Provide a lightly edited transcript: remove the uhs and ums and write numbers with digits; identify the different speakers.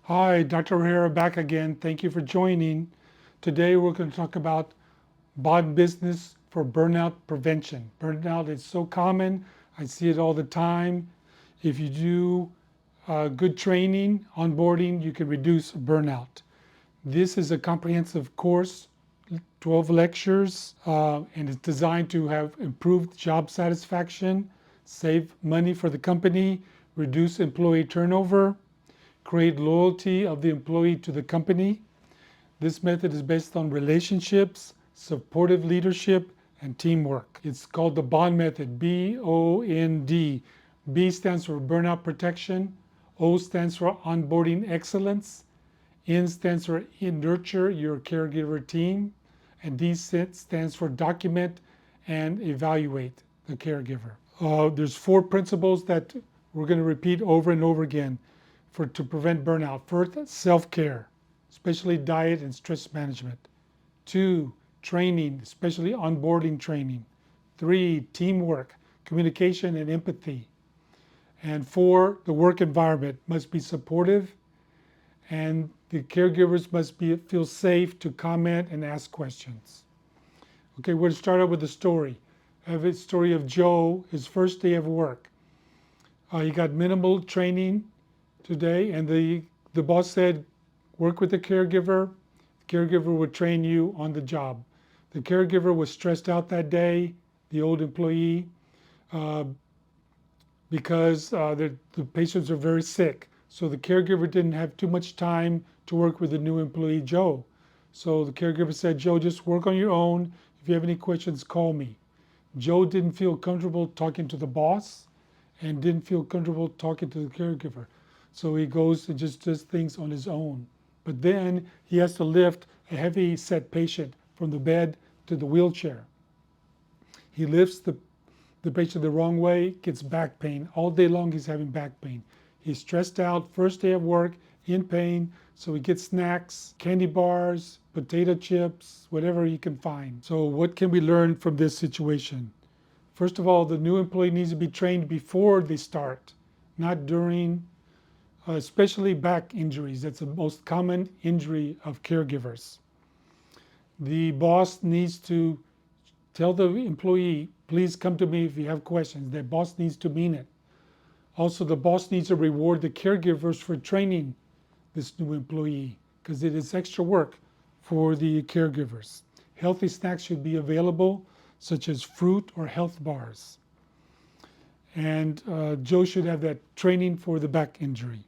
Speaker 1: Hi, Dr. Herrera back again. Thank you for joining. Today we're going to talk about B.O.N business for burnout prevention. Burnout is so common. I see it all the time. If you do good training, onboarding, you can reduce burnout. This is a comprehensive course, 12 lectures, and it's designed to have improved job satisfaction, save money for the company, reduce employee turnover, create loyalty of the employee to the company. This method is based on relationships, supportive leadership, and teamwork. It's called the B.O.N method, B-O-N-D. B stands for burnout protection, O stands for onboarding excellence, N stands for nurture your caregiver team, and D stands for document and evaluate the caregiver. There's 4 principles that we're going to repeat over and over again to prevent burnout. First, self-care, especially diet and stress management. 2, training, especially onboarding training. 3, teamwork, communication and empathy. And 4, the work environment must be supportive, and the caregivers must feel safe to comment and ask questions. Okay, we're going to start out with a story. I have a story of Joe, his first day of work. He got minimal training today, and the boss said, work with the caregiver. The caregiver would train you on the job. The caregiver was stressed out that day, the old employee, because the patients are very sick. So the caregiver didn't have too much time to work with the new employee, Joe. So the caregiver said, Joe, just work on your own. If you have any questions, call me. Joe didn't feel comfortable talking to the boss and didn't feel comfortable talking to the caregiver. So he goes and just does things on his own. But then he has to lift a heavy set patient from the bed to the wheelchair. He lifts the patient the wrong way, gets back pain. All day long he's having back pain. He's stressed out, first day of work, in pain, so he gets snacks, candy bars, potato chips, whatever he can find. So what can we learn from this situation? First of all, the new employee needs to be trained before they start, not during, especially back injuries. That's the most common injury of caregivers. The boss needs to tell the employee, please come to me if you have questions. The boss needs to mean it. Also, the boss needs to reward the caregivers for training this new employee, because it is extra work for the caregivers. Healthy snacks should be available, such as fruit or health bars. And Joe should have that training for the back injury.